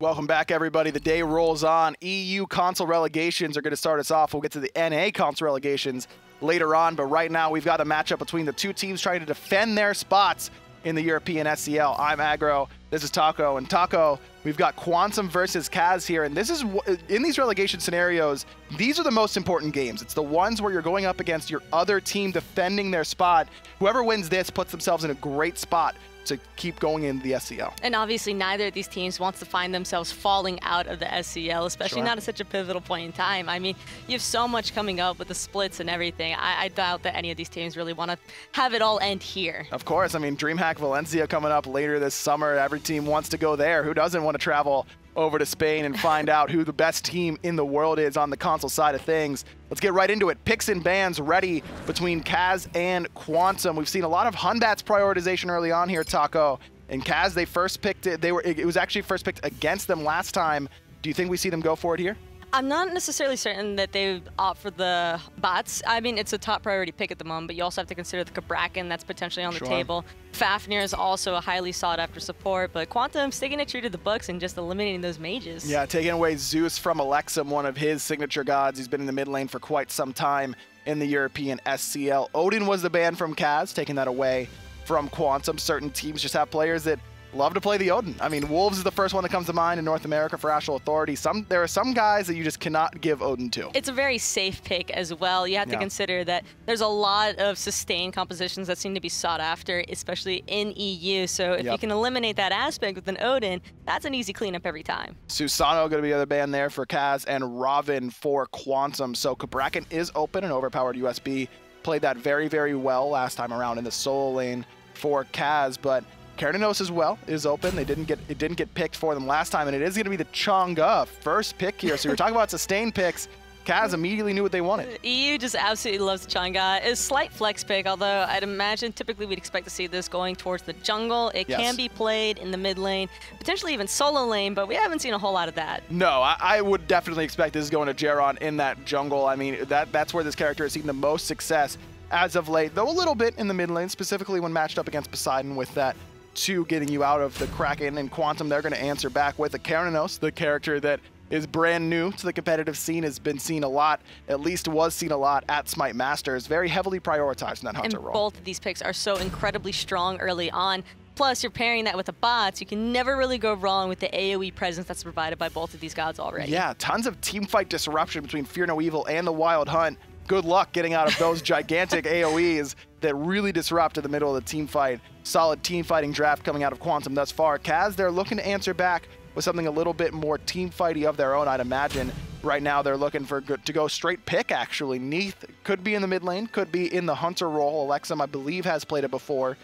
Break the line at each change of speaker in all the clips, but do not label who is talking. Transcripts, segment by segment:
Welcome back, everybody. The day rolls on. EU console relegations are going to start us off. We'll get to the NA console relegations later on, but right now we've got a matchup between the two teams trying to defend their spots in the European SCL. I'm Aggro, this is Taco, and Taco, we've got Quantum versus CAZ here, and this is, in these relegation scenarios, these are the most important games. It's the ones where you're going up against your other team defending their spot. Whoever wins this puts themselves in a great spot to keep going in the SCL.
And obviously neither of these teams wants to find themselves falling out of the SCL, especially not at such a pivotal point in time. I mean, you have so much coming up with the splits and everything. I doubt that any of these teams really want to have it all end here.
Of course. I mean, DreamHack Valencia coming up later this summer. Every team wants to go there. Who doesn't want to travel over to Spain and find out who the best team in the world is on the console side of things? Let's get right into it. Picks and bans ready between CAZ and Quantum. We've seen a lot of Hunbat's prioritization early on here, Taco. And CAZ, they first picked it. It was actually first picked against them last time. Do you think we see them go for it here?
I'm not necessarily certain that they would opt for the Batz. I mean, it's a top priority pick at the moment, but you also have to consider the Cabrakan that's potentially on the table. Fafnir is also a highly sought-after support, but Quantum sticking it true to the books and just eliminating those mages. Yeah,
taking away Zeus from Elexum, one of his signature gods. He's been in the mid lane for quite some time in the European SCL. Odin was the ban from CAZ, taking that away from Quantum. Certain teams just have players that love to play the Odin. I mean, Wolves is the first one that comes to mind in North America for Astral Authority. There are some guys that you just cannot give Odin to.
It's a very safe pick as well. You have to consider that there's a lot of sustained compositions that seem to be sought after, especially in EU. So if you can eliminate that aspect with an Odin, that's an easy cleanup every time.
Susano going to be the other band there for CAZ, and Robin for Quantum. So Cabrakan is open, and Overpowered USB played that very, very well last time around in the solo lane for CAZ, but Cernunnos as well is open. It didn't get picked for them last time, and it is going to be the Chang'e first pick here. So you're talking about sustained picks. CAZ immediately knew what they wanted.
EU just absolutely loves the Chang'e. It's a slight flex pick, although I'd imagine typically we'd expect to see this going towards the jungle. It can be played in the mid lane, potentially even solo lane, but we haven't seen a whole lot of that.
No, I would definitely expect this going to Jeron in that jungle. I mean, that's where this character has seen the most success as of late, though a little bit in the mid lane, specifically when matched up against Poseidon with that 2 getting you out of the Kraken. And Quantum, they're going to answer back with a Cernunnos, the character that is brand new to the competitive scene, has been seen a lot, at least was seen a lot at Smite Masters, very heavily prioritized in that hunter role.
Both of these picks are so incredibly strong early on. Plus, you're pairing that with a Batz. You can never really go wrong with the AoE presence that's provided by both of these gods already. Yeah,
tons of teamfight disruption between Fear No Evil and the Wild Hunt. Good luck getting out of those gigantic AoEs that really disrupt in the middle of the team fight. Solid team fighting draft coming out of Quantum thus far. CAZ, they're looking to answer back with something a little bit more team fighty of their own, I'd imagine. Right now, they're looking to go straight pick, actually. Neith could be in the mid lane, could be in the hunter role. Elexum, I believe, has played it before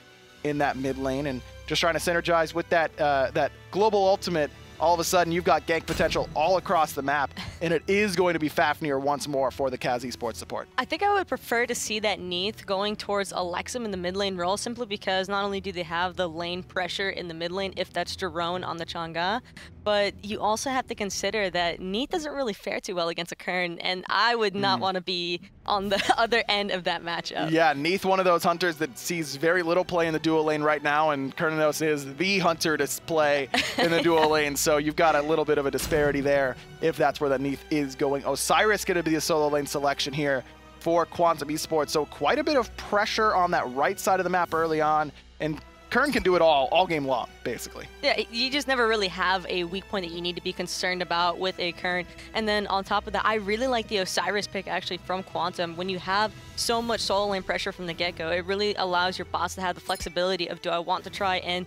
in that mid lane, and just trying to synergize with that, that global ultimate. All of a sudden, you've got gank potential all across the map, and it is going to be Fafnir once more for the CAZ Esports support.
I think I would prefer to see that Neith going towards Elexum in the mid lane role, simply because not only do they have the lane pressure in the mid lane, if that's Jeron on the Chang'e, but you also have to consider that Neith doesn't really fare too well against a Kern, and I would not want to be on the other end of that matchup.
Yeah, Neith, one of those hunters that sees very little play in the dual lane right now, and Cernunnos is the hunter to play in the dual lane. So you've got a little bit of a disparity there if that's where the Neith is going. Osiris going to be the solo lane selection here for Quantum Esports. So quite a bit of pressure on that right side of the map early on, and Kern can do it all game long, basically.
Yeah, you just never really have a weak point that you need to be concerned about with a Kern. And then on top of that, I really like the Osiris pick actually from Quantum. When you have so much solo lane pressure from the get-go, it really allows your boss to have the flexibility of, do I want to try and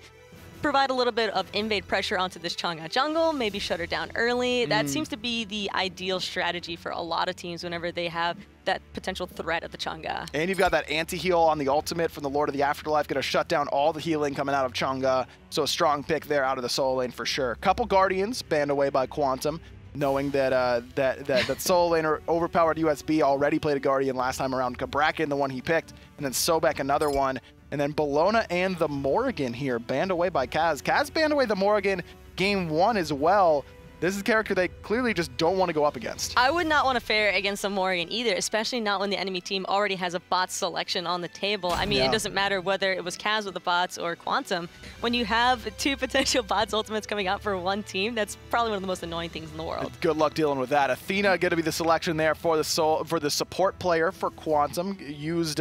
provide a little bit of invade pressure onto this Chang'e jungle, maybe shut her down early. That seems to be the ideal strategy for a lot of teams whenever they have that potential threat of the Chang'e.
And you've got that anti-heal on the ultimate from the Lord of the Afterlife, going to shut down all the healing coming out of Chang'e. So a strong pick there out of the solo lane for sure. Couple Guardians banned away by Quantum, knowing that that solo laner Overpowered USB already played a Guardian last time around. Cabrakan, the one he picked, and then Sobek, another one. And then Bologna and the Morrigan here, banned away by CAZ. CAZ banned away the Morrigan game 1 as well. this is a character they clearly just don't want to go up against.
I would not want to fare against a Morrigan either, especially not when the enemy team already has a bot selection on the table. I mean, it doesn't matter whether it was CAZ with the bots or Quantum. When you have 2 potential bots ultimates coming out for one team, that's probably one of the most annoying things in the world.
Good luck dealing with that. Athena going to be the selection there for the support player for Quantum. Used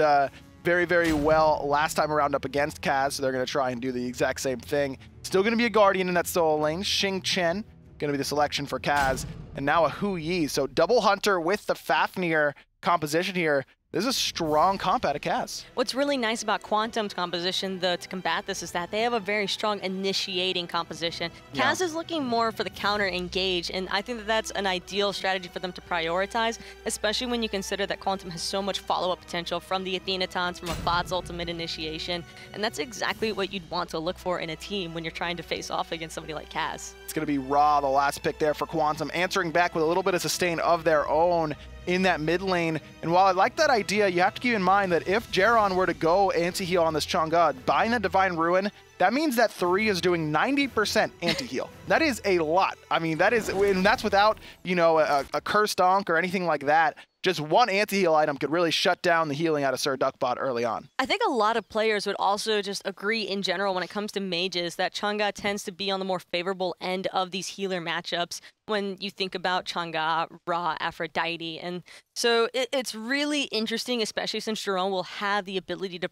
very, very well last time around up against CAZ, so they're going to try and do the exact same thing. Still going to be a Guardian in that solo lane. Xing going to be the selection for CAZ, and now a Joeeey. So double Hunter with the Fafnir composition here. This is a strong comp out of CAZ.
What's really nice about Quantum's composition, though, to combat this is that they have a very strong initiating composition. CAZ is looking more for the counter engage, and I think that that's an ideal strategy for them to prioritize, especially when you consider that Quantum has so much follow-up potential from the Athena taunts, from a bot's ultimate initiation, and that's exactly what you'd want to look for in a team when you're trying to face off against somebody like CAZ.
It's going to be Ra, the last pick there for Quantum, answering back with a little bit of sustain of their own in that mid lane. And while I like that idea, you have to keep in mind that if Jeron were to go anti-heal on this Chang'e, buying the Divine Ruin, that means that 3 is doing 90% anti-heal. That is a lot. I mean, that is, and that's without, you know, a Curse Donk or anything like that. Just one anti-heal item could really shut down the healing out of Sirduckbot early on.
I think a lot of players would also just agree in general when it comes to mages that Chang'e tends to be on the more favorable end of these healer matchups when you think about Chang'e, Ra, Aphrodite. And so it's really interesting, especially since Jeron will have the ability to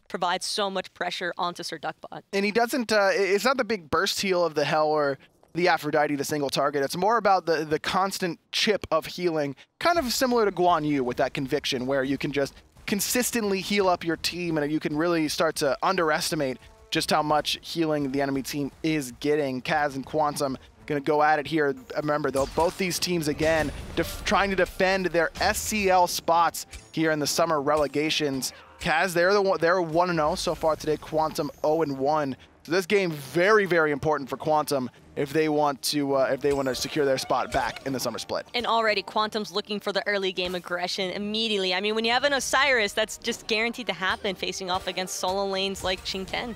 provide so much pressure onto Sirduckbot.
And he doesn't, it's not the big burst heal of the Hell or the Aphrodite to single target. It's more about the constant chip of healing, kind of similar to Guan Yu with that conviction, where you can just consistently heal up your team and you can really start to underestimate just how much healing the enemy team is getting. CAZ and Quantum going to go at it here. Remember, though, both these teams, again, trying to defend their SCL spots here in the summer relegations. CAZ, they're 1-0 so far today. Quantum 0-1. So this game very, very important for Quantum if they want to secure their spot back in the summer split.
And already Quantum's looking for the early game aggression immediately. I mean, when you have an Osiris, that's just guaranteed to happen facing off against solo lanes like Xing.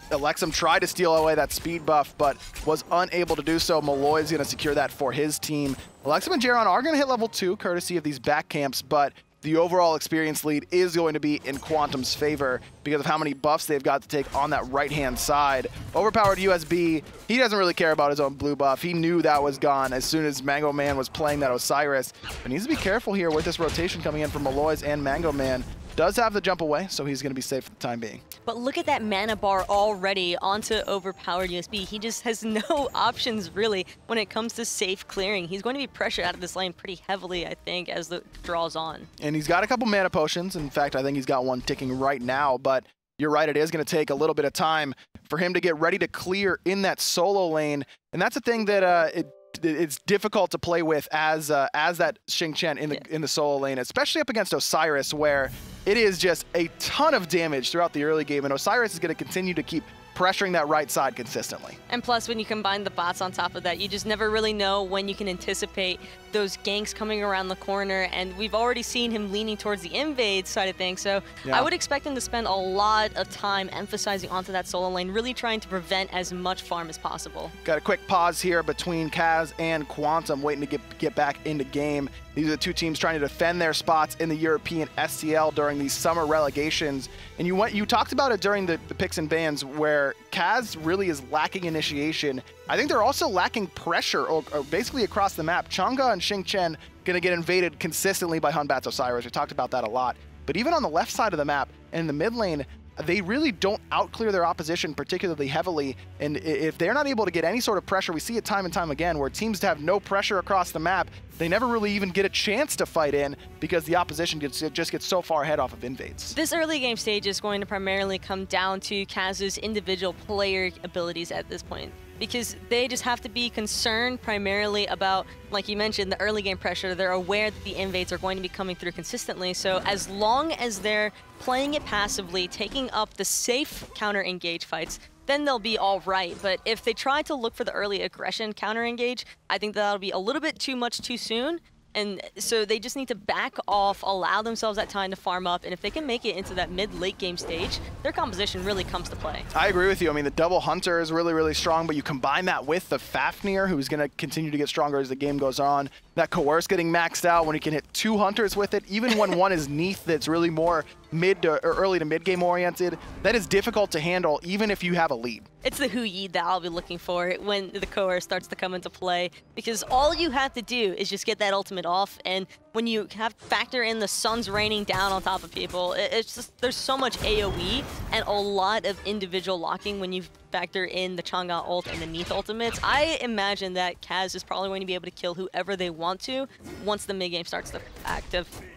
Elexum tried to steal away that speed buff, but was unable to do so. Maloaise is going to secure that for his team. Elexum and Jeron are going to hit level 2, courtesy of these back camps, but the overall experience lead is going to be in Quantum's favor because of how many buffs they've got to take on that right-hand side. OverPoweredUSB, he doesn't really care about his own blue buff. He knew that was gone as soon as Mango Man was playing that Osiris. But needs to be careful here with this rotation coming in from Maloaise and Mango Man. Does have the jump away, so he's going to be safe for the time being.
But look at that mana bar already onto OverPoweredUSB. He just has no options, really, when it comes to safe clearing. He's going to be pressured out of this lane pretty heavily, I think, as the draws on.
And he's got a couple mana potions. In fact, I think he's got one ticking right now, but you're right, it is going to take a little bit of time for him to get ready to clear in that solo lane. And that's a thing that it's difficult to play with as that Xing in the solo lane, especially up against Osiris, where it is just a ton of damage throughout the early game, and Osiris is going to continue to keep pressuring that right side consistently.
And plus, when you combine the bots on top of that, you just never really know when you can anticipate those ganks coming around the corner, and we've already seen him leaning towards the invade side of things, so I would expect him to spend a lot of time emphasizing onto that solo lane, really trying to prevent as much farm as possible.
Got a quick pause here between CAZ and Quantum, waiting to get back into game. These are the two teams trying to defend their spots in the European SCL during these summer relegations. And you talked about it during the picks and bans, where CAZ really is lacking initiation. I think they're also lacking pressure or basically across the map. Chang'e and Xing going to get invaded consistently by Hun Batz Osiris. We talked about that a lot. But even on the left side of the map and in the mid lane, they really don't outclear their opposition particularly heavily, and if they're not able to get any sort of pressure, we see it time and time again where teams have no pressure across the map, they never really even get a chance to fight in because the opposition just gets so far ahead off of invades.
This early game stage is going to primarily come down to CAZ's individual player abilities at this point, because they just have to be concerned primarily about, like you mentioned, the early game pressure. They're aware that the invades are going to be coming through consistently, so as long as they're playing it passively, taking up the safe counter-engage fights, then they'll be all right. But if they try to look for the early aggression counter-engage, I think that'll be a little bit too much too soon, And so they just need to back off, allow themselves that time to farm up, and if they can make it into that mid-late game stage, their composition really comes to play.
I agree with you. I mean, the double Hunter is really, really strong, but you combine that with the Fafnir, who's going to continue to get stronger as the game goes on. That Coerce getting maxed out when you can hit 2 Hunters with it, even when one is Neith that's really more mid to, or early to mid game oriented, that is difficult to handle even if you have a lead.
It's the Hu-Yi that I'll be looking for when the Coerce starts to come into play, because all you have to do is just get that ultimate off, and when you have factor in the sun's raining down on top of people, it's just, there's so much AoE and a lot of individual locking when you factor in the Chang'e ult and the Neith ultimates. I imagine that CAZ is probably going to be able to kill whoever they want to once the mid game starts to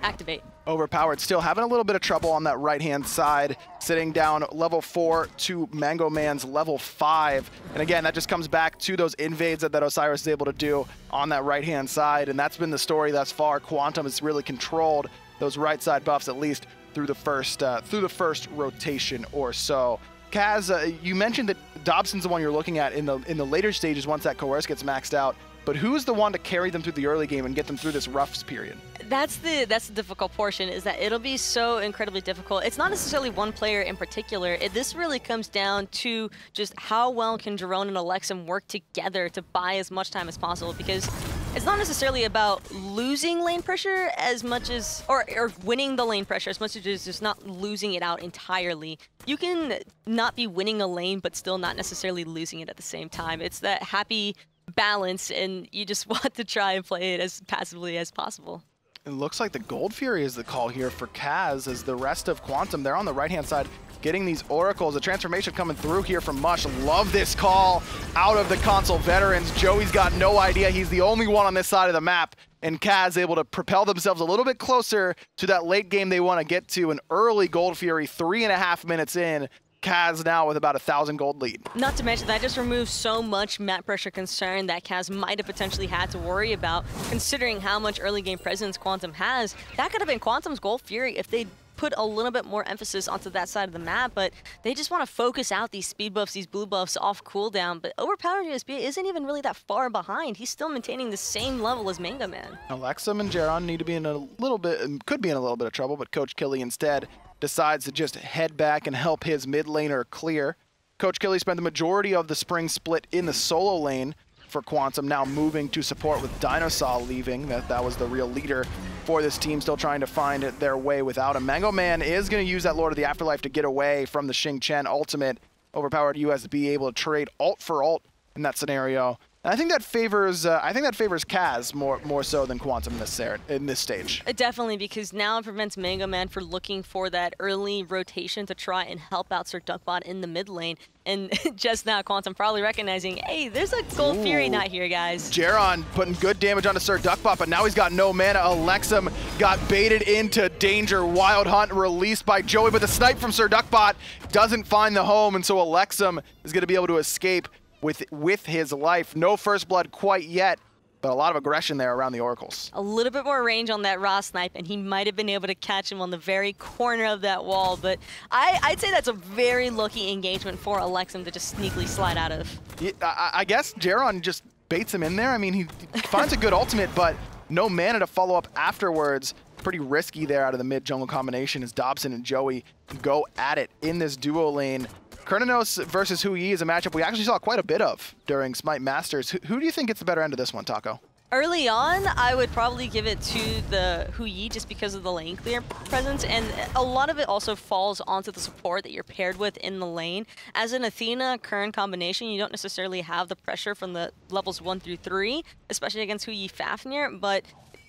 activate.
Overpowered still having a little bit of trouble on that right-hand side, sitting down level 4 to Mango Man's level 5. And again, that just comes back to those invades that Osiris is able to do on that right-hand side. And that's been the story thus far. Quantum has really controlled those right side buffs, at least through the first rotation or so. CAZ, you mentioned that Dobson's the one you're looking at in the later stages once that Coerce gets maxed out. But who's the one to carry them through the early game and get them through this rough period?
That's the difficult portion, is that it'll be so incredibly difficult. It's not necessarily one player in particular. This really comes down to just how well can Jeron and Elexum work together to buy as much time as possible, because it's not necessarily about losing lane pressure as much as, or winning the lane pressure as much as it's just not losing it out entirely. You can not be winning a lane, but still not necessarily losing it at the same time. It's that happy balance, and you just want to try and play it as passively as possible.
It looks like the Gold Fury is the call here for CAZ, as the rest of Quantum, they're on the right-hand side getting these oracles. The transformation coming through here from Mush. Love this call out of the console veterans. Joeeey's got no idea. He's the only one on this side of the map, and CAZ able to propel themselves a little bit closer to that late game they want to get to. An early Gold Fury, 3.5 minutes in. CAZ now with about 1,000 gold lead. Not
to mention that just removes so much map pressure concern that CAZ might have potentially had to worry about, considering how much early game presence Quantum has. That could have been Quantum's Gold Fury if they put a little bit more emphasis onto that side of the map, but they just want to focus out these speed buffs, these blue buffs off cooldown. But OverPoweredUSB isn't even really that far behind. He's still maintaining the same level as Mango Man.
Elexum and Jeron need to be in a little bit, could be in a little bit of trouble, but Coach Killy instead decides to just head back and help his mid laner clear. Coach Killy spent the majority of the spring split in the solo lane for Quantum, now moving to support with Dinosaur leaving. That was the real leader for this team, still trying to find their way without him. Mango Man is going to use that Lord of the Afterlife to get away from the Xing ultimate. OverPoweredUSB able to trade ult for ult in that scenario. And I think that favors CAZ more so than Quantum in this stage.
Definitely, because now it prevents Mango Man from looking for that early rotation to try and help out Sirduckbot in the mid lane. And just now, Quantum probably recognizing, hey, there's a Gold Fury not here, guys.
Jeron putting good damage onto Sirduckbot, but now he's got no mana. Elexum got baited into danger. Wild Hunt released by Joeeey, but the snipe from Sirduckbot doesn't find the home, and so Elexum is going to be able to escape with his life. No first blood quite yet, but a lot of aggression there around the oracles.
A little bit more range on that raw snipe, and he might have been able to catch him on the very corner of that wall, but I'd say that's a very lucky engagement for Elexum to just sneakily slide out of.
Yeah, I guess Jeron just baits him in there. I mean, he finds a good ultimate, but no mana to follow up afterwards. Pretty risky there out of the mid-jungle combination as Dobson and Joeeey go at it in this duo lane. Cernunnos versus Hu-Yi is a matchup we actually saw quite a bit of during Smite Masters. Who do you think gets the better end of this one, Taco?
Early on, I would probably give it to the Hu-Yi just because of the lane clear presence, and a lot of it also falls onto the support that you're paired with in the lane. As an Athena current combination, you don't necessarily have the pressure from the levels 1 through 3, especially against Hu-Yi Fafnir, but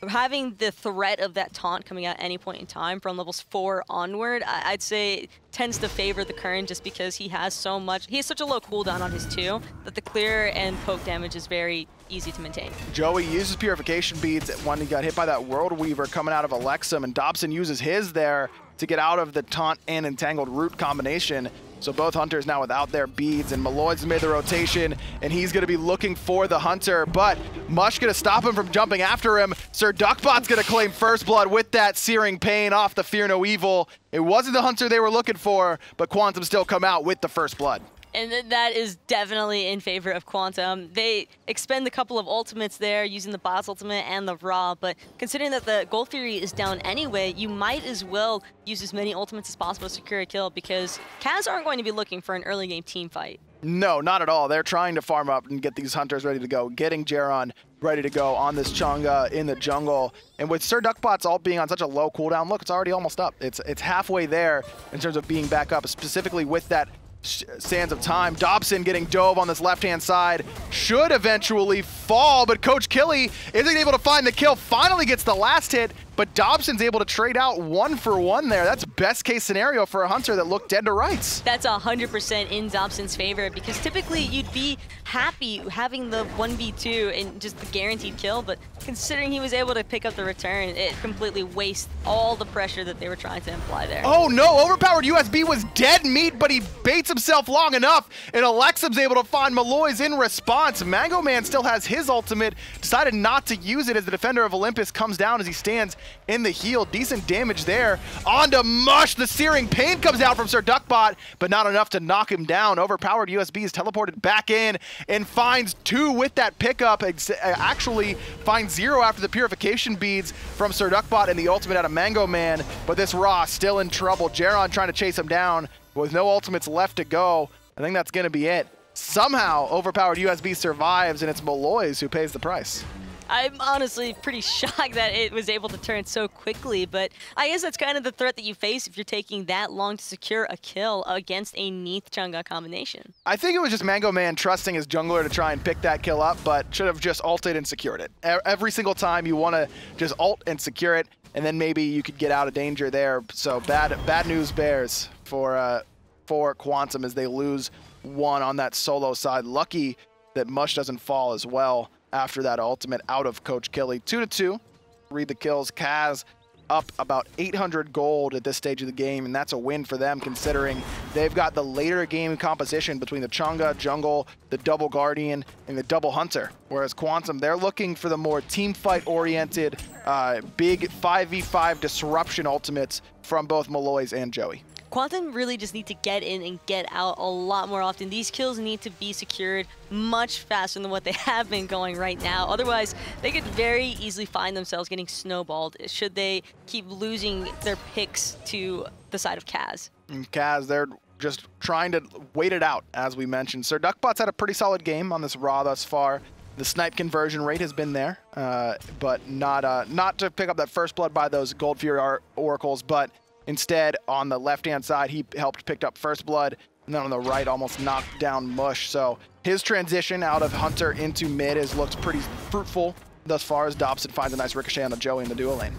having the threat of that taunt coming at any point in time from levels 4 onward, I'd say tends to favor the current just because he has such a low cooldown on his 2 that the clear and poke damage is very easy to maintain.
Joeeey uses purification beads when he got hit by that World Weaver coming out of Elexum, and Dobson uses his there to get out of the taunt and entangled root combination. So both Hunters now without their beads, and Maloaise made the rotation, and he's going to be looking for the Hunter, but Mush going to stop him from jumping after him. Sirduckbot's going to claim first blood with that Searing Pain off the Fear No Evil. It wasn't the Hunter they were looking for, but Quantum still come out with the first blood.
And that is definitely in favor of Quantum. They expend a couple of ultimates there using the Batz ultimate and the Raw, but considering that the Gold Fury is down anyway, you might as well use as many ultimates as possible to secure a kill because CAZ aren't going to be looking for an early game team fight.
No, not at all. They're trying to farm up and get these hunters ready to go, getting Jeron ready to go on this Chang'e in the jungle. And with Sirduckbot's ult being on such a low cooldown, look, it's already almost up. It's halfway there in terms of being back up, specifically with that Sands of Time. Dobson getting dove on this left-hand side. Should eventually fall, but Coach Killy isn't able to find the kill. Finally gets the last hit, but Dobson's able to trade out 1-for-1 there. That's best case scenario for a hunter that looked dead to rights.
That's 100% in Dobson's favor because typically you'd be happy having the 1v2 and just the guaranteed kill, but considering he was able to pick up the return, it completely wastes all the pressure that they were trying to imply there.
Oh no, OverPoweredUSB was dead meat, but he baits himself long enough, and Elexum's able to find Maloaise in response. Mango Man still has his ultimate, decided not to use it as the defender of Olympus comes down as he stands in the heel. Decent damage there. On to MushH, the searing pain comes out from Sirduckbot, but not enough to knock him down. OverPoweredUSB is teleported back in and finds 2 with that pickup. Actually finds 0 after the purification beads from Sirduckbot and the ultimate out of Mango Man, but this Raw still in trouble. Jeron trying to chase him down with no ultimates left to go. I think that's going to be it. Somehow OverPoweredUSB survives, and it's Maloaise who pays the price.
I'm honestly pretty shocked that it was able to turn so quickly, but I guess that's kind of the threat that you face if you're taking that long to secure a kill against a Neith Chang'e combination.
I think it was just Mango Man trusting his jungler to try and pick that kill up, but should have just ulted and secured it. Every single time you want to just ult and secure it, and then maybe you could get out of danger there. So bad news bears for Quantum as they lose 1 on that solo side. Lucky that MushH doesn't fall as well after that ultimate out of Coach Killy. 2-2. Read the kills. CAZ up about 800 gold at this stage of the game, and that's a win for them considering they've got the later game composition between the Chang'e, jungle, the double guardian, and the double hunter. Whereas Quantum, they're looking for the more team fight oriented, big 5v5 disruption ultimates from both Maloaise and Joeeey.
Quantum really just need to get in and get out a lot more often. These kills need to be secured much faster than what they have been going right now. Otherwise, they could very easily find themselves getting snowballed should they keep losing their picks to the side of CAZ.
And CAZ, they're just trying to wait it out, as we mentioned. Sirduckbot's had a pretty solid game on this Raw thus far. The snipe conversion rate has been there, but not to pick up that first blood by those Gold Fury oracles, but instead, on the left-hand side, he helped pick up first blood, and then on the right, almost knocked down MushH. So his transition out of Hunter into mid has looked pretty fruitful thus far as Dobson finds a nice ricochet on the Joeeey in the duo lane.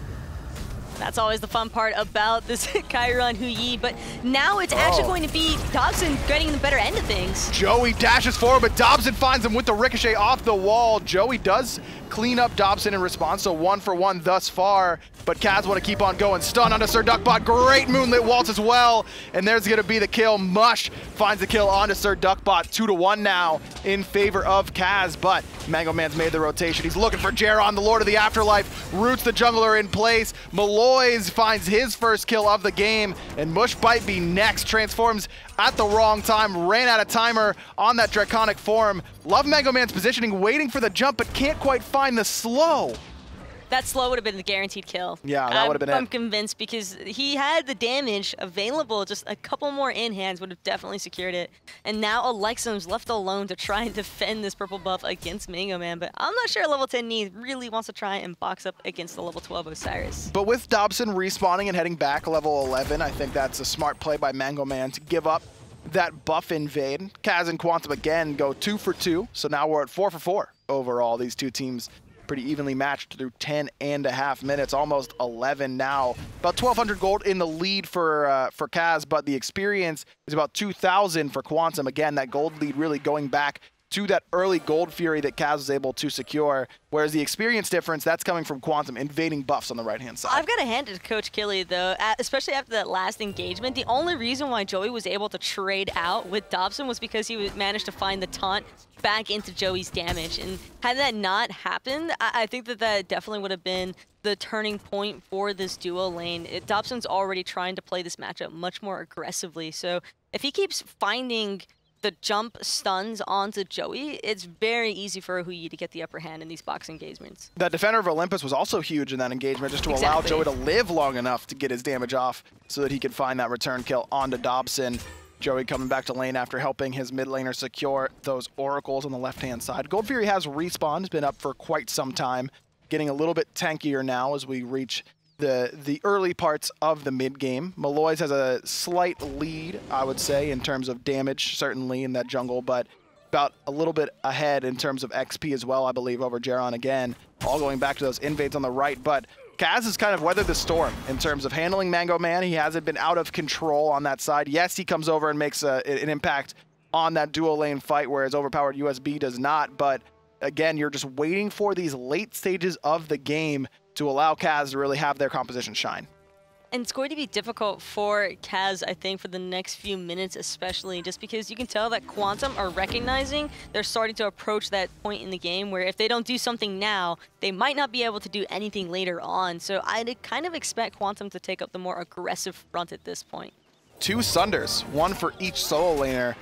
That's always the fun part about this Chiron Hu-Yi, but now it's actually going to be Dobson getting the better end of things.
Joeeey dashes forward, but Dobson finds him with the ricochet off the wall. Joeeey does clean up Dobson in response, so 1-for-1 thus far, but CAZ want to keep on going. Stun onto Sirduckbot, great moonlit waltz as well, and there's going to be the kill. MushH finds the kill onto Sirduckbot, 2-1 now in favor of CAZ, but Mango Man's made the rotation. He's looking for Jeron, the Lord of the Afterlife, roots the jungler in place. Maloaise finds his first kill of the game, and MushH might be next. Transforms at the wrong time, ran out of timer on that draconic form. Love Mango Man's positioning, waiting for the jump, but can't quite find the slow.
That slow would have been the guaranteed kill.
Yeah, that would have been it.
I'm convinced because he had the damage available. Just a couple more in-hands would have definitely secured it. And now Elexum's left alone to try and defend this purple buff against Mango Man. But I'm not sure level 10 Neith really wants to try and box up against the level 12 Osiris.
But with Dobson respawning and heading back level 11, I think that's a smart play by Mango Man to give up that buff invade. CAZ and Quantum again go 2-for-2. So now we're at 4-for-4 overall. These two teams pretty evenly matched through 10.5 minutes, almost 11 now. About 1,200 gold in the lead for CAZ, but the experience is about 2,000 for Quantum. Again, that gold lead really going back to that early Gold Fury that CAZ was able to secure, whereas the experience difference, that's coming from Quantum invading buffs on the right-hand side.
I've got to hand it to Coach Killy, though, especially after that last engagement. The only reason why Joeeey was able to trade out with Dobson was because he managed to find the taunt back into Joeey's damage. And had that not happened, I think that definitely would have been the turning point for this duo lane. Dobson's already trying to play this matchup much more aggressively, so if he keeps finding the jump stuns onto Joeeey, it's very easy for Hui to get the upper hand in these box engagements.
That Defender of Olympus was also huge in that engagement, just to allow Joeeey to live long enough to get his damage off so that he could find that return kill onto Dobson. Joeeey coming back to lane after helping his mid laner secure those oracles on the left-hand side. Gold Fury has respawned, been up for quite some time, getting a little bit tankier now as we reach the early parts of the mid game. Maloaise has a slight lead, I would say, in terms of damage, certainly in that jungle, but about a little bit ahead in terms of XP as well, I believe, over Jeron again. All going back to those invades on the right, but CAZ has kind of weathered the storm in terms of handling Mango Man. He hasn't been out of control on that side. Yes, he comes over and makes an impact on that duo lane fight, whereas OverPoweredUSB does not, but again, you're just waiting for these late stages of the game to allow CAZ to really have their composition shine.
And it's going to be difficult for CAZ, I think, for the next few minutes especially, just because you can tell that Quantum are recognizing they're starting to approach that point in the game where if they don't do something now, they might not be able to do anything later on. So I'd kind of expect Quantum to take up the more aggressive front at this point.
2 Sunders, one for each solo laner,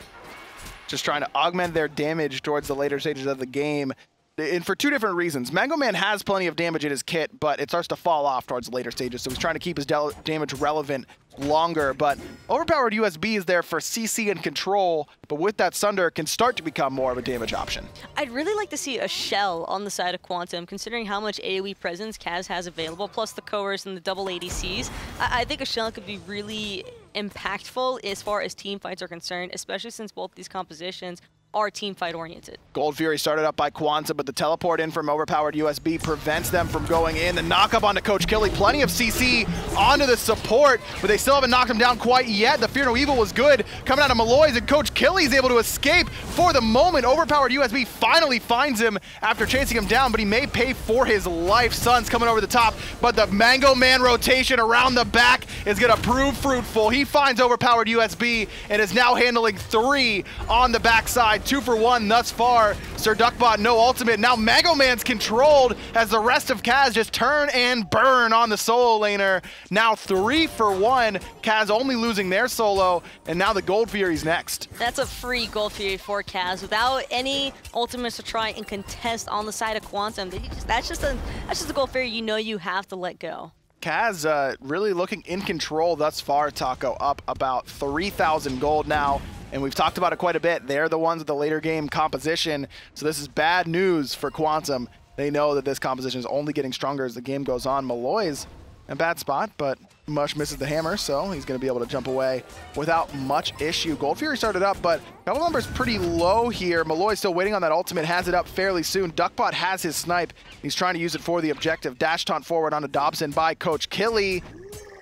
just trying to augment their damage towards the later stages of the game. And for 2 different reasons. Mango Man has plenty of damage in his kit, but it starts to fall off towards the later stages, so he's trying to keep his damage relevant longer. But OverPoweredUSB is there for CC and control, but with that Sunder, can start to become more of a damage option.
I'd really like to see a Shell on the side of Quantum, considering how much AoE presence CAZ has available, plus the covers and the double ADCs. I think a Shell could be really impactful as far as team fights are concerned, especially since both these compositions are team fight oriented.
Gold Fury started up by Quantum, but the teleport in from OverPoweredUSB prevents them from going in. The knock up onto Coach Killy, plenty of CC onto the support, but they still haven't knocked him down quite yet. The Fear No Evil was good coming out of Maloaise, and Coach Killy is able to escape for the moment. OverPoweredUSB finally finds him after chasing him down, but he may pay for his life. Sun's coming over the top, but the Mango Man rotation around the back is gonna prove fruitful. He finds OverPoweredUSB and is now handling 3 on the backside. 2 for 1 thus far. Sirduckbot, no ultimate. Now Mango Man's controlled as the rest of CAZ just turn and burn on the solo laner. Now 3 for 1. CAZ only losing their solo, and now the Gold Fury's next.
That's a free Gold Fury for CAZ without any ultimates to try and contest on the side of Quantum. That's just a Gold Fury you know you have to let go.
CAZ really looking in control thus far, Taco, up about 3,000 gold now. And we've talked about it quite a bit. They're the ones with the later game composition. So this is bad news for Quantum. They know that this composition is only getting stronger as the game goes on. Maloaise in a bad spot, but Mush misses the hammer, so he's going to be able to jump away without much issue. Gold Fury started up, but couple numbers pretty low here. Maloaise still waiting on that ultimate, has it up fairly soon. Duckbot has his snipe. He's trying to use it for the objective. Dash taunt forward onto Dobson by Coach Killy.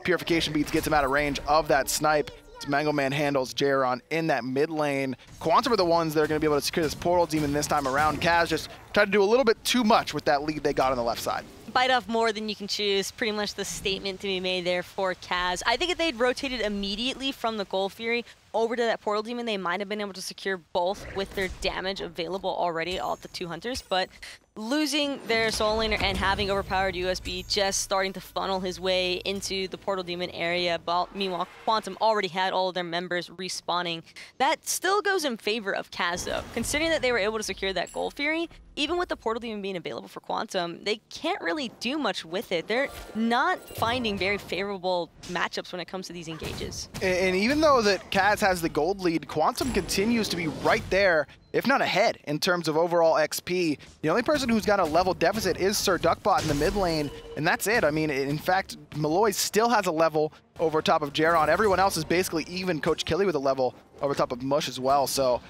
Purification Beats gets him out of range of that snipe. Mango Man handles Jeron in that mid lane. Quantum are the ones that are going to be able to secure this portal demon this time around. CAZ just tried to do a little bit too much with that lead they got on the left side.
Bite off more than you can choose. Pretty much the statement to be made there for CAZ. I think if they'd rotated immediately from the Gold Fury over to that portal demon, they might have been able to secure both with their damage available already, all the 2 hunters. But losing their solo laner and having OverPoweredUSB just starting to funnel his way into the portal demon area, but meanwhile Quantum already had all of their members respawning. That still goes in favor of CAZ though, considering that they were able to secure that Gold Fury. Even with the portal demon being available for Quantum, they can't really do much with it. They're not finding very favorable matchups when it comes to these engages. And
even though that CAZ has the gold lead, Quantum continues to be right there, if not ahead, in terms of overall XP. The only person who's got a level deficit is Sirduckbot in the mid lane, and that's it. I mean, in fact, Maloaise still has a level over top of Jeron. Everyone else is basically even. Coach Killy with a level over top of Mush as well. So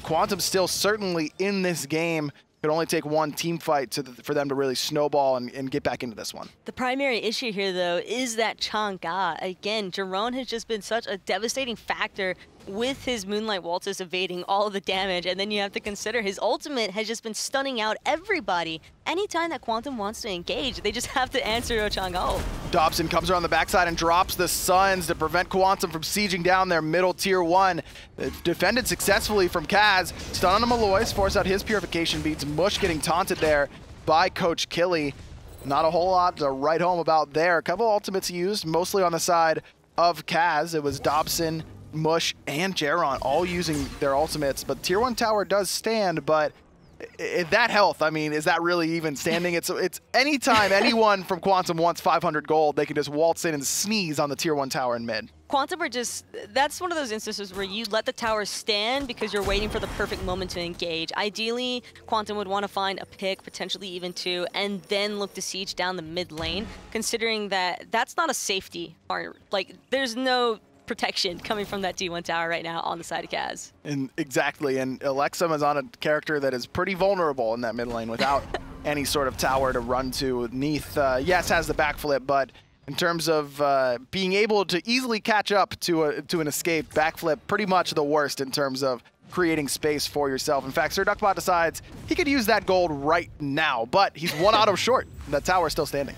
Quantum's still certainly in this game. Could only take one team fight for them to really snowball and get back into this one.
The primary issue here, though, is that Chang'e. Again, Jeron has just been such a devastating factor with his Moonlight Waltzes evading all of the damage, and then you have to consider his ultimate has just been stunning out everybody. Anytime that Quantum wants to engage, they just have to answer to Chang'e.
Dobson comes around the backside and drops the Suns to prevent Quantum from sieging down their middle tier 1. Defended successfully from CAZ. Stun on Maloaise, force out his Purification Beats. Mush getting taunted there by Coach Killy. Not a whole lot to write home about there. A couple ultimates used, mostly on the side of CAZ. It was Dobson Mush and Jeron all using their ultimates, but tier 1 tower does stand, but that health, I mean, is that really even standing? It's anytime anyone from Quantum wants 500 gold, they can just waltz in and sneeze on the tier 1 tower in mid.
Quantum are just, that's one of those instances where you let the tower stand because you're waiting for the perfect moment to engage. Ideally, Quantum would want to find a pick, potentially even two, and then look to siege down the mid lane, considering that that's not a safety. Like, there's no protection coming from that T1 tower right now on the side of CAZ.
And exactly, and Elexum is on a character that is pretty vulnerable in that mid lane without any sort of tower to run to. Neith, yes, has the backflip, but in terms of being able to easily catch up to an escape, backflip pretty much the worst in terms of creating space for yourself. In fact, Sirduckbot decides he could use that gold right now, but he's one auto short. That tower is still standing.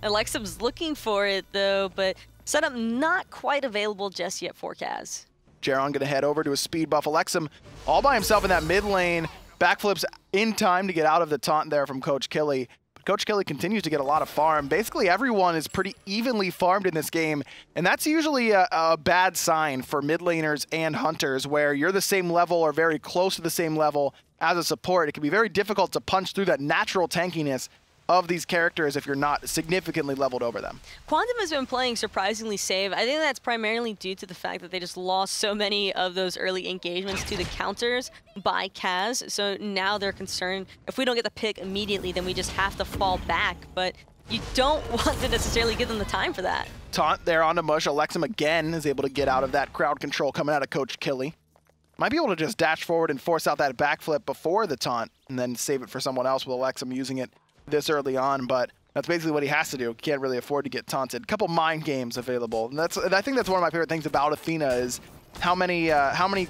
Elexum's looking for it though, but setup not quite available just yet for CAZ.
Jeron gonna head over to a speed buff. Elexum all by himself in that mid lane. Backflips in time to get out of the taunt there from Coach Killy. But Coach Killy continues to get a lot of farm. Basically everyone is pretty evenly farmed in this game, and that's usually a bad sign for mid laners and hunters, where you're the same level or very close to the same level as a support. It can be very difficult to punch through that natural tankiness of these characters if you're not significantly leveled over them.
Quantum has been playing surprisingly safe. I think that's primarily due to the fact that they just lost so many of those early engagements to the counters by CAZ. So now they're concerned, if we don't get the pick immediately, then we just have to fall back. But you don't want to necessarily give them the time for that.
Taunt there onto Mush. Elexum again is able to get out of that crowd control coming out of Coach Killy. Might be able to just dash forward and force out that backflip before the taunt and then save it for someone else with Elexum using it this early on, but that's basically what he has to do. Can't really afford to get taunted. A couple mind games available, and I think that's one of my favorite things about Athena is how many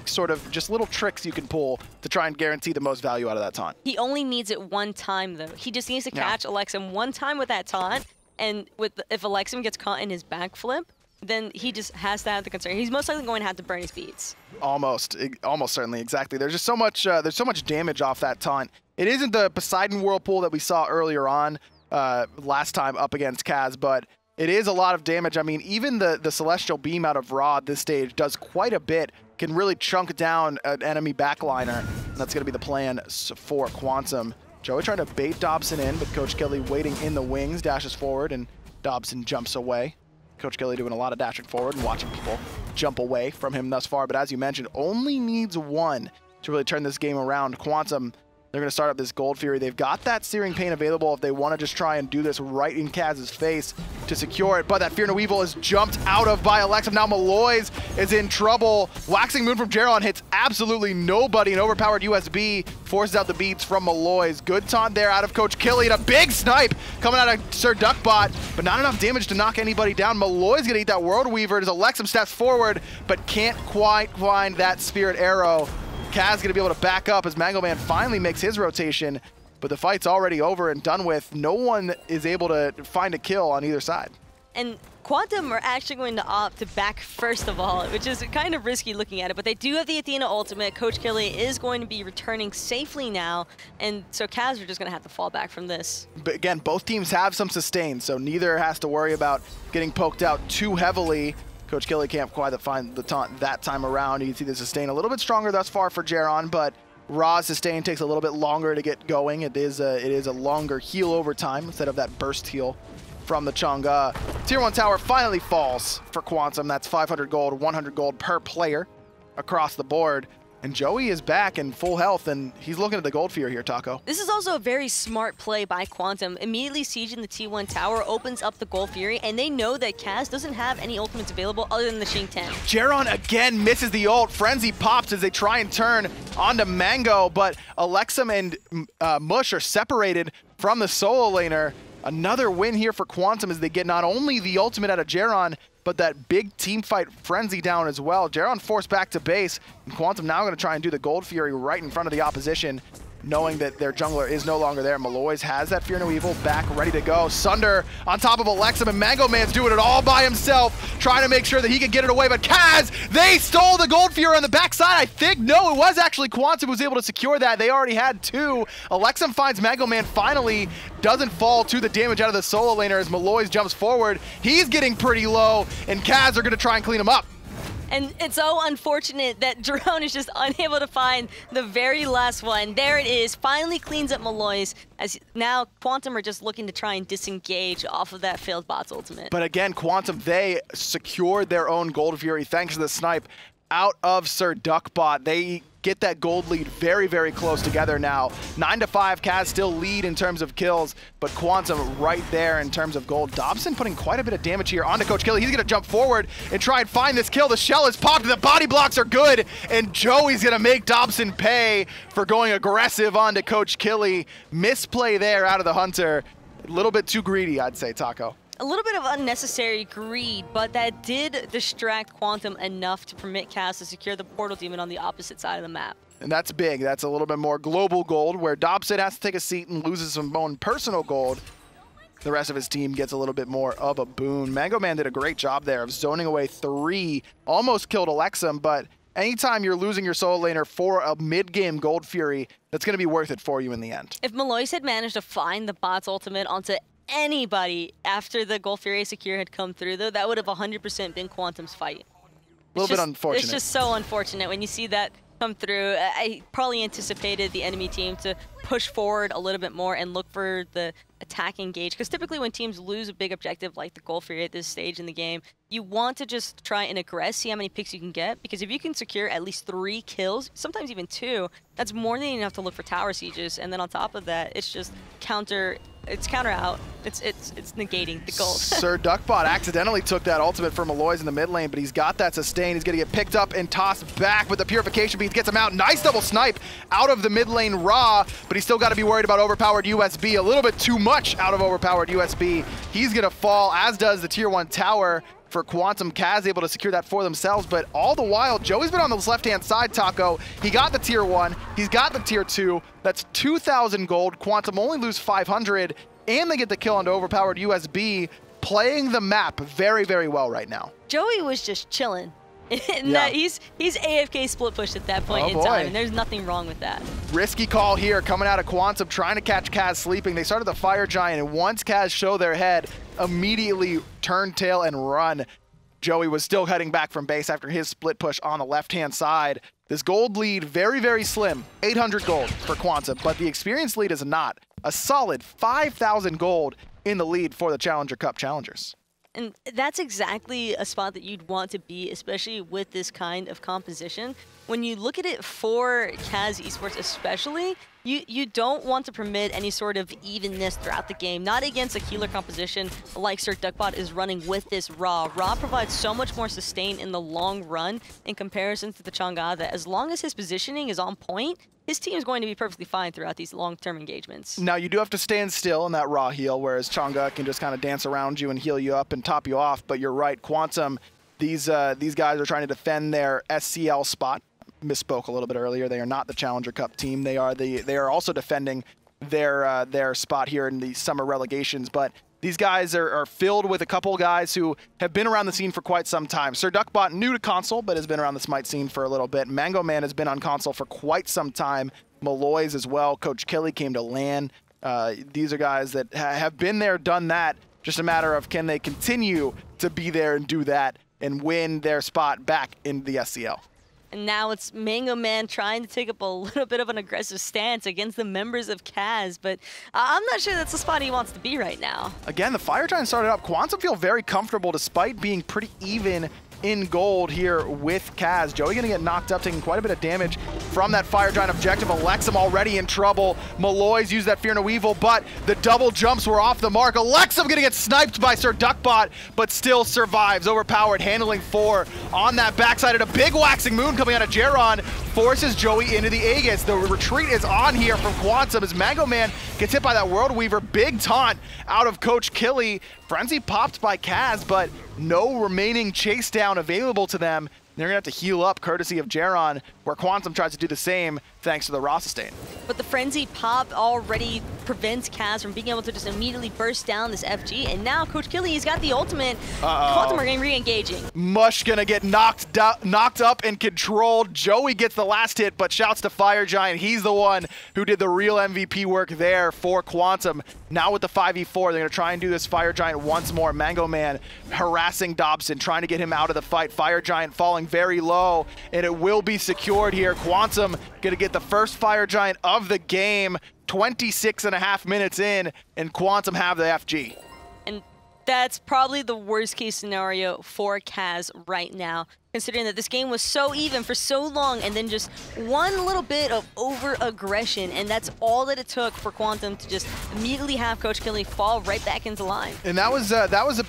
sort of just little tricks you can pull to try and guarantee the most value out of that taunt.
He only needs it one time though. He just needs to catch Elexum one time with that taunt, and if Elexum gets caught in his backflip, then he just has to have the concern. He's most likely going to have to burn his beats. Almost
certainly, exactly. There's just so much damage off that taunt. It isn't the Poseidon Whirlpool that we saw earlier on last time up against CAZ, but it is a lot of damage. I mean, even the Celestial Beam out of Rod this stage does quite a bit, can really chunk down an enemy backliner. And that's going to be the plan for Quantum. Joeeey trying to bait Dobson in, but Coach Killy waiting in the wings, dashes forward, and Dobson jumps away. Coach Killy doing a lot of dashing forward and watching people jump away from him thus far, but as you mentioned, only needs one to really turn this game around. Quantum, they're going to start up this Gold Fury. They've got that Searing Pain available if they want to just try and do this right in CAZ's face to secure it, but that Fear No Evil is jumped out of by Elexum. Now Maloaise is in trouble. Waxing Moon from Jeron hits absolutely nobody, and Overpowered USB forces out the beats from Maloaise. Good taunt there out of Coach Killy, and a big snipe coming out of Sirduckbot, but not enough damage to knock anybody down. Maloaise gonna eat that World Weaver as Elexum steps forward, but can't quite find that Spirit Arrow. CAZ gonna be able to back up as Mango Man finally makes his rotation, but the fight's already over and done with. No one is able to find a kill on either side.
And Quantum are actually going to opt to back first of all, which is kind of risky looking at it, but they do have the Athena ultimate. Coach Killy is going to be returning safely now, and so CAZ are just gonna have to fall back from this.
But again, both teams have some sustain, so neither has to worry about getting poked out too heavily. Coach Killy can't quite find the taunt that time around. You can see the sustain a little bit stronger thus far for Jeron, but Ra's sustain takes a little bit longer to get going. It is a longer heal over time instead of that burst heal from the Chang'e. Tier 1 tower finally falls for Quantum. That's 500 gold, 100 gold per player across the board. And Joeeey is back in full health, and he's looking at the Gold Fear here, Taco.
This is also a very smart play by Quantum. Immediately sieging the T1 tower opens up the Gold Fury, and they know that CAZ doesn't have any ultimates available other than the Xing 10.
Jeron again misses the ult. Frenzy pops as they try and turn onto Mango, but Elexum and Mush are separated from the solo laner. Another win here for Quantum as they get not only the ultimate out of Jeron, but that big team fight frenzy down as well. Jeron forced back to base, and Quantum now going to try and do the Gold Fury right in front of the opposition, knowing that their jungler is no longer there. Maloaise has that Fear No Evil back, ready to go. Sunder on top of Elexum, and Mango Man's doing it all by himself, trying to make sure that he can get it away, but CAZ, they stole the Gold Fury on the backside, I think. No, it was actually Quantum who was able to secure that. They already had two. Elexum finds Mango Man finally, doesn't fall to the damage out of the solo laner as Maloaise jumps forward. He's getting pretty low, and CAZ are going to try and clean him up.
And it's so unfortunate that Jeron is just unable to find the very last one. There it is, finally cleans up Maloaise, as now Quantum are just looking to try and disengage off of that failed Batz ultimate.
But again, Quantum, they secured their own Gold Fury thanks to the snipe out of Sirduckbot. They get that gold lead very, very close together now. 9-5, CAZ still lead in terms of kills, but Quantum right there in terms of gold. Dobson putting quite a bit of damage here onto Coach Killy. He's gonna jump forward and try and find this kill. The shell is popped, the body blocks are good, and Joeeey's gonna make Dobson pay for going aggressive onto Coach Killy. Misplay there out of the Hunter. A little bit too greedy, I'd say, Taco.
A little bit of unnecessary greed, but that did distract Quantum enough to permit CAZ to secure the Portal Demon on the opposite side of the map.
And that's big. That's a little bit more global gold, where Dobson has to take a seat and loses some own personal gold. The rest of his team gets a little bit more of a boon. Mango Man did a great job there of zoning away 3, almost killed Elexum, but anytime you're losing your solo laner for a mid-game Gold Fury, that's going to be worth it for you in the end.
If Maloaise had managed to find the Batz ultimate onto anybody after the Gold Fury Secure had come through, though, that would have 100% been Quantum's fight.
A little bit unfortunate.
It's just so unfortunate when you see that come through. I probably anticipated the enemy team to push forward a little bit more and look for the attack engage, because typically when teams lose a big objective like the Gold Fury at this stage in the game, you want to just try and aggress, see how many picks you can get, because if you can secure at least 3 kills, sometimes even 2, that's more than enough to look for tower sieges, and then on top of that, it's just counter out. It's negating the gold.
Sirduckbot accidentally took that ultimate from Maloaise in the mid lane, but he's got that sustain. He's gonna get picked up and tossed back with the purification beads, gets him out. Nice double snipe out of the mid lane raw, but he's still got to be worried about overpowered USB. A little bit too much out of overpowered USB. He's gonna fall, as does the tier 1 tower for Quantum. CAZ able to secure that for themselves, but all the while, Joeeey's been on this left-hand side, Taco. He got the tier 1, he's got the tier 2. That's 2,000 gold. Quantum only lose 500, and they get the kill onto overpowered USB, playing the map very, very well right now.
Joeeey was just chilling. He's AFK split pushed at that point in time, and there's nothing wrong with that.
Risky call here coming out of Quantum, trying to catch CAZ sleeping. They started the Fire Giant, and once CAZ show their head, immediately turn tail and run. Joeeey was still heading back from base after his split push on the left-hand side. This gold lead, very, very slim. 800 gold for Quantum, but the experience lead is not. A solid 5,000 gold in the lead for the Challenger Cup challengers.
And that's exactly a spot that you'd want to be, especially with this kind of composition. When you look at it for CAZ Esports especially, you don't want to permit any sort of evenness throughout the game, not against a healer composition like Sirduckbot is running with this Ra. Ra provides so much more sustain in the long run in comparison to the Chang'e that as long as his positioning is on point, his team is going to be perfectly fine throughout these long-term engagements.
Now, you do have to stand still in that Ra heal, whereas Chang'e can just kind of dance around you and heal you up and top you off, but you're right, Quantum, these guys are trying to defend their SCL spot. Misspoke a little bit earlier. They are not the Challenger Cup team. They are also defending their spot here in the summer relegations, but these guys are filled with a couple guys who have been around the scene for quite some time. Sirduckbot, new to console, but has been around the Smite scene for a little bit. Mango Man has been on console for quite some time. Maloaise as well. Coach Killy came to LAN. These are guys that have been there, done that. Just a matter of can they continue to be there and do that and win their spot back in the SCL.
And now it's Mango Man trying to take up a little bit of an aggressive stance against the members of CAZ, but I'm not sure that's the spot he wants to be right now. Again,
the Fire Giant started up. Quantum feel very comfortable despite being pretty even in gold here with CAZ. Joeeey gonna get knocked up, taking quite a bit of damage from that Fire Giant objective. Elexum already in trouble. Maloaise used that Fear No Evil, but the double jumps were off the mark. Elexum gonna get sniped by Sirduckbot, but still survives. Overpowered, handling 4 on that backside, and a big waxing moon coming out of Jeron forces Joeeey into the Aegis. The retreat is on here from Quantum as Mango Man gets hit by that World Weaver. Big taunt out of Coach Killy. Frenzy popped by CAZ, but no remaining chase down available to them. They're gonna have to heal up courtesy of Jeron, where Quantum tries to do the same thanks to the Raw sustain.
But the Frenzy pop already prevents CAZ from being able to just immediately burst down this FG, and now Coach Killy has got the ultimate. Quantum are going re-engaging.
Mush gonna get knocked up and controlled. Joeeey gets the last hit, but shouts to Fire Giant. He's the one who did the real MVP work there for Quantum. Now with the 5v4, they're gonna try and do this Fire Giant once more. Mango Man harassing Dobson, trying to get him out of the fight. Fire Giant falling very low, and it will be secured here. Quantum gonna get the first Fire Giant of the game, 26.5 minutes in, and Quantum have the FG.
And that's probably the worst case scenario for CAZ right now, considering that this game was so even for so long, and then just one little bit of over-aggression, and that's all that it took for Quantum to just immediately have Coach Killy fall right back into line.
And that was a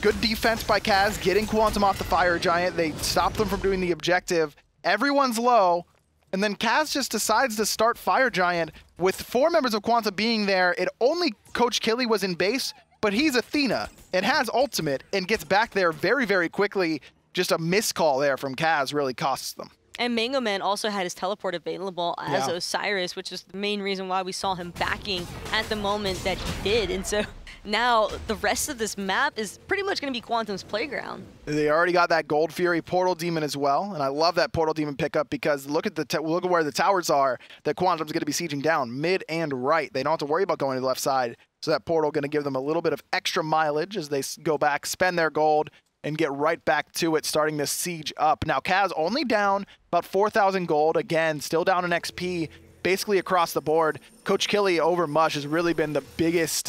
good defense by CAZ, getting Quantum off the Fire Giant. They stopped them from doing the objective. Everyone's low, and then CAZ just decides to start Fire Giant with 4 members of Quantum being there. It only Coach Killy was in base, but he's Athena and has ultimate and gets back there very, very quickly. Just a miscall there from CAZ really costs them.
And Mango Man also had his teleport available as Osiris, which is the main reason why we saw him backing at the moment that he did. And so now the rest of this map is pretty much going to be Quantum's playground. They
already got that Gold Fury Portal Demon as well, and I love that Portal Demon pickup because look at where the towers are that Quantum's going to be sieging down, mid and right. They don't have to worry about going to the left side, so that portal going to give them a little bit of extra mileage as they go back, spend their gold, and get right back to it, starting this siege up. Now, CAZ only down about 4,000 gold. Again, still down in XP, basically across the board. Coach Killy over Mush has really been the biggest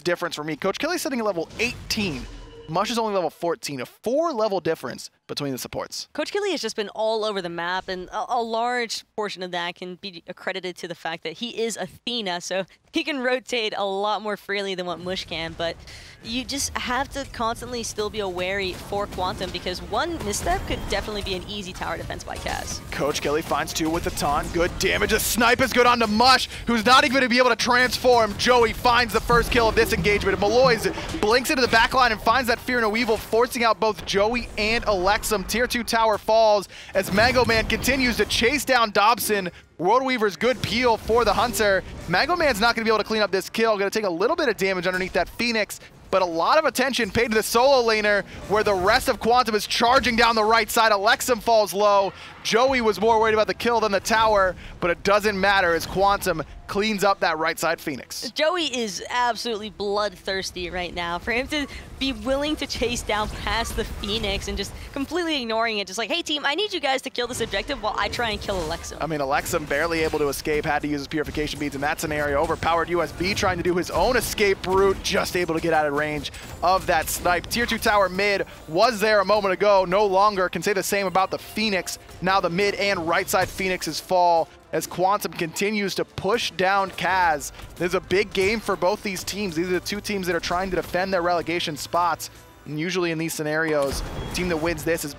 difference for me. Coach Killy's sitting at level 18. Mush is only level 14, a 4-level difference between the supports.
Coach Killy has just been all over the map, and a large portion of that can be accredited to the fact that he is Athena, so he can rotate a lot more freely than what Mush can, but you just have to constantly still be wary for Quantum because one misstep could definitely be an easy tower defense by CAZ.
Coach Killy finds 2 with the taunt. Good damage. A snipe is good onto Mush, who's not even going to be able to transform. Joeeey finds the first kill of this engagement. Maloaise blinks into the backline and finds that Fear No Evil, forcing out both Joeeey and Elexum. Tier 2 tower falls as Mango Man continues to chase down Dobson. World Weaver's good peel for the Hunter. Mango Man's not going to be able to clean up this kill. Going to take a little bit of damage underneath that Phoenix, but a lot of attention paid to the solo laner where the rest of Quantum is charging down the right side. Elexum falls low. Joeeey was more worried about the kill than the tower, but it doesn't matter as Quantum cleans up that right side Phoenix.
Joeeey is absolutely bloodthirsty right now. For him to be willing to chase down past the Phoenix and just completely ignoring it, just like, hey team, I need you guys to kill this objective while I try and kill Elexum.
I mean, Elexum barely able to escape, had to use his purification beads in that scenario. Overpowered USB trying to do his own escape route, just able to get out of range of that snipe. Tier 2 tower mid was there a moment ago, no longer. Can say the same about the Phoenix. Now the mid and right side Phoenixes fall as Quantum continues to push down CAZ. There's a big game for both these teams. These are the 2 teams that are trying to defend their relegation spots. And usually in these scenarios, the team that wins this is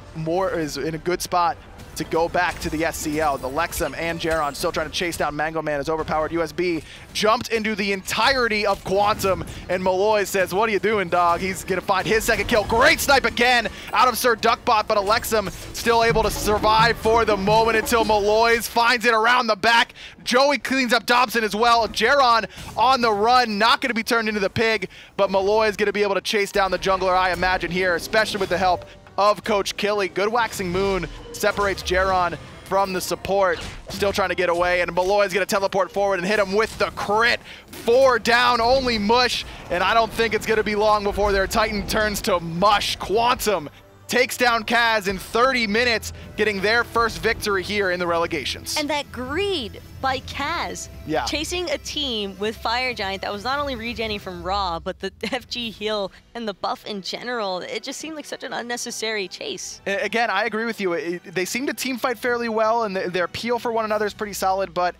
in a good spot to go back to the SCL. The Elexum and Jeron still trying to chase down Mango Man as overpowered USB jumped into the entirety of Quantum, and Maloaise says, what are you doing, dog? He's gonna find his second kill. Great snipe again out of Sirduckbot, but Elexum still able to survive for the moment until Maloaise finds it around the back. Joeeey cleans up Dobson as well. Jeron on the run, not gonna be turned into the pig, but Maloaise gonna be able to chase down the jungler, I imagine here, especially with the help of Coach Killy. Good Waxing Moon separates Jeron from the support. Still trying to get away, and Maloaise gonna teleport forward and hit him with the crit. 4 down, only Mush, and I don't think it's gonna be long before their Titan turns to mush. Quantum takes down CAZ in 30 minutes, getting their first victory here in the relegations.
And that greed by CAZ, chasing a team with Fire Giant that was not only regenning from Raw, but the FG heal and the buff in general, it just seemed like such an unnecessary chase.
Again, I agree with you. They seem to team fight fairly well, and their peel for one another is pretty solid, but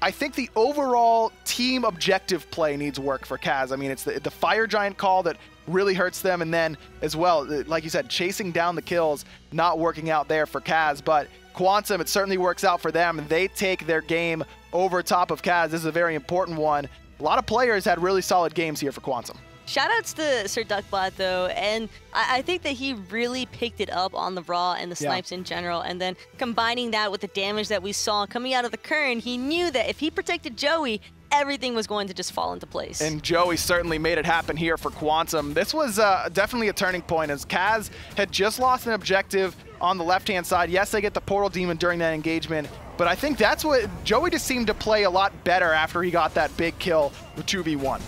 I think the overall team objective play needs work for CAZ. I mean, it's the Fire Giant call that really hurts them, and then as well, like you said, chasing down the kills, not working out there for CAZ, but Quantum, it certainly works out for them, and they take their game over top of CAZ. This is a very important one. A lot of players had really solid games here for Quantum.
Shoutouts to Sirduckbot though, and I think that he really picked it up on the Raw and the snipes in general, and then combining that with the damage that we saw coming out of the Kern, he knew that if he protected Joeeey, everything was going to just fall into place.
And Joeeey certainly made it happen here for Quantum. This was definitely a turning point as CAZ had just lost an objective on the left-hand side. Yes, they get the Portal Demon during that engagement, but I think that's what Joeeey just seemed to play a lot better after he got that big kill with 2v1.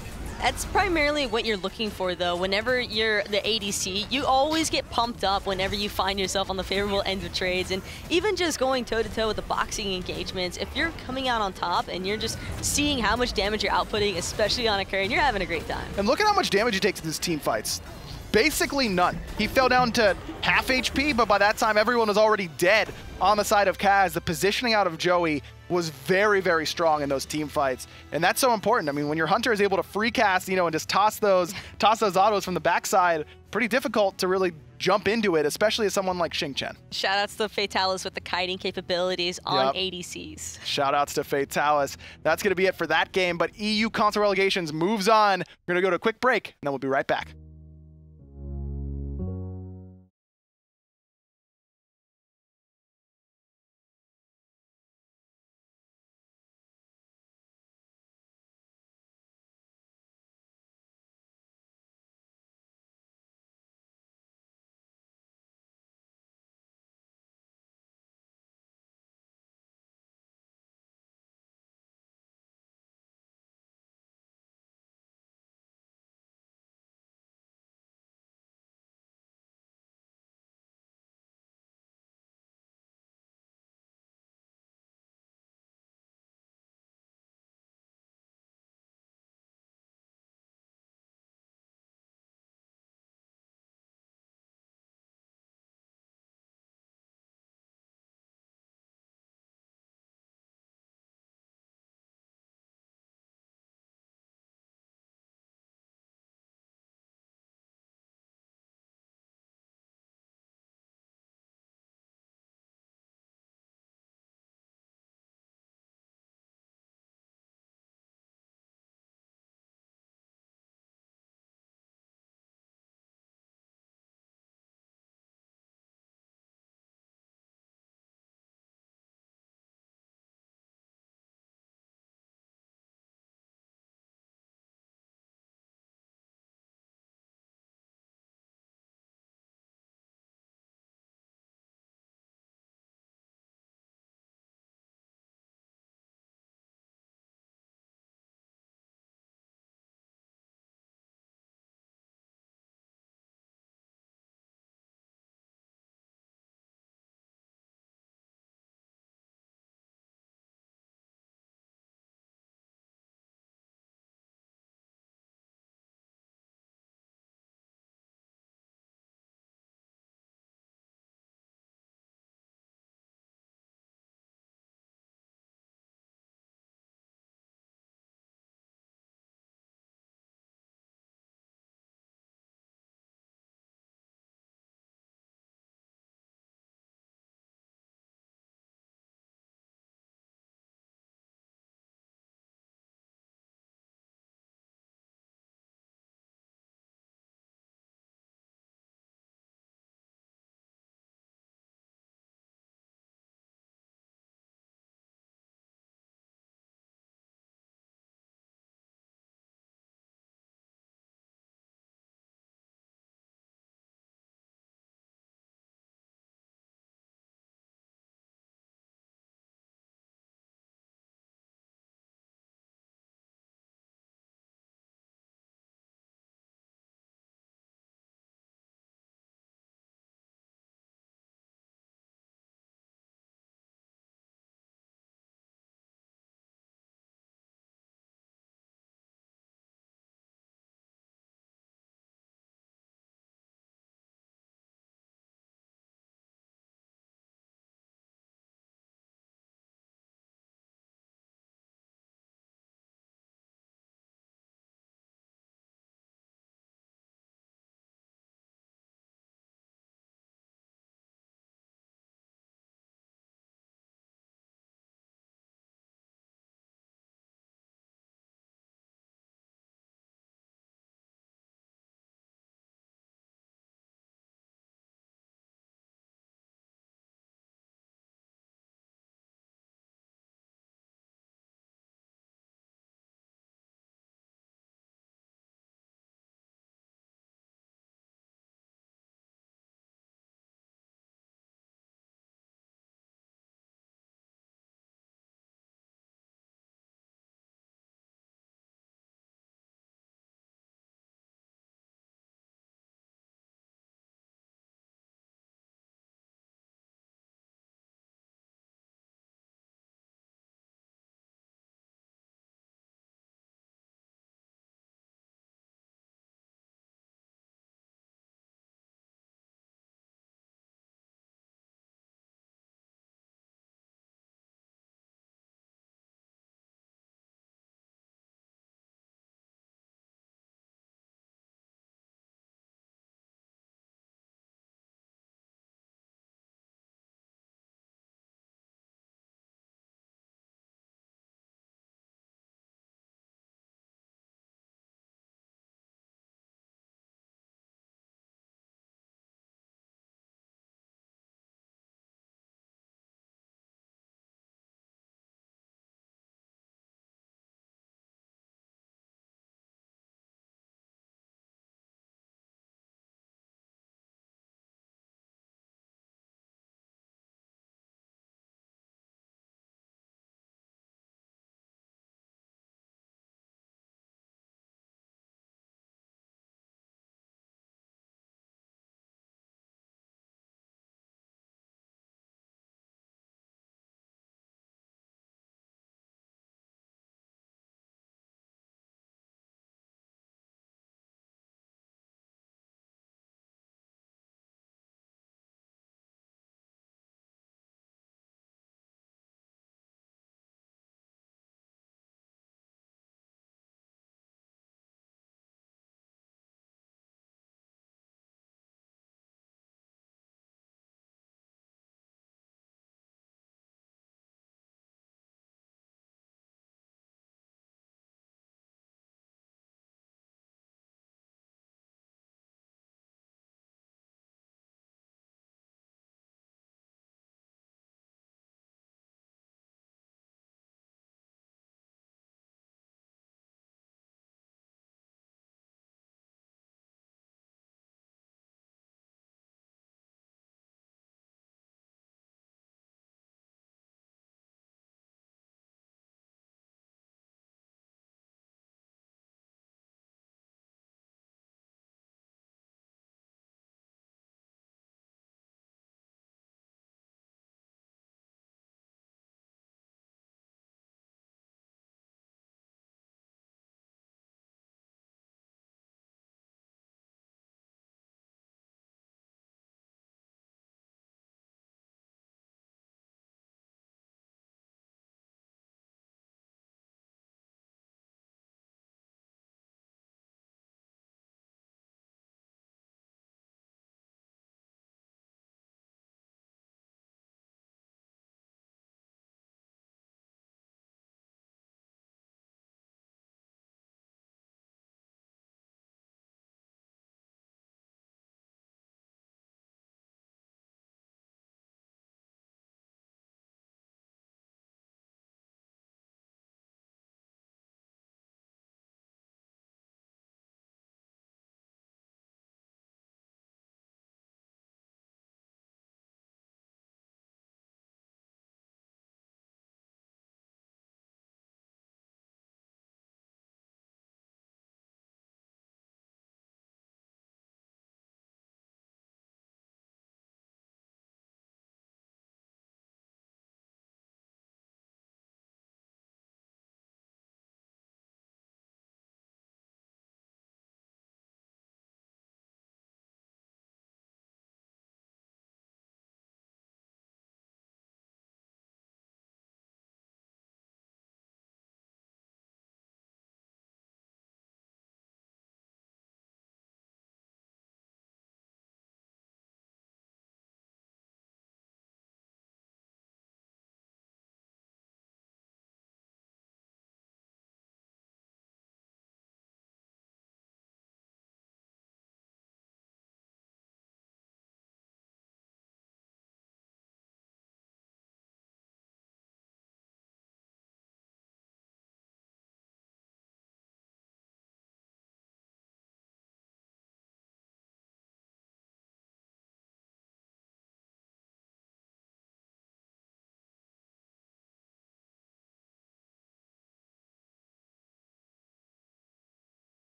That's primarily what you're looking for, though. Whenever you're the ADC, you always get pumped up whenever you find yourself on the favorable end of trades. And even just going toe-to-toe with the boxing engagements, if you're coming out on top and you're just seeing how much damage you're outputting, especially on a Curry, and you're having a great time.
And look at how much damage he takes in these team fights. Basically none. He fell down to half HP, but by that time, everyone was already dead on the side of CAZ. The positioning out of Joeeey was very, very strong in those team fights. And that's so important. I mean, when your Hunter is able to free cast, you know, and just toss those autos from the backside, pretty difficult to really jump into it, especially as someone like Xing.
Shoutouts to Fatalis with the kiting capabilities on ADCs. Shoutouts
to Fatalis. That's going to be it for that game, but EU console relegations moves on. We're going to go to a quick break, and then we'll be right back.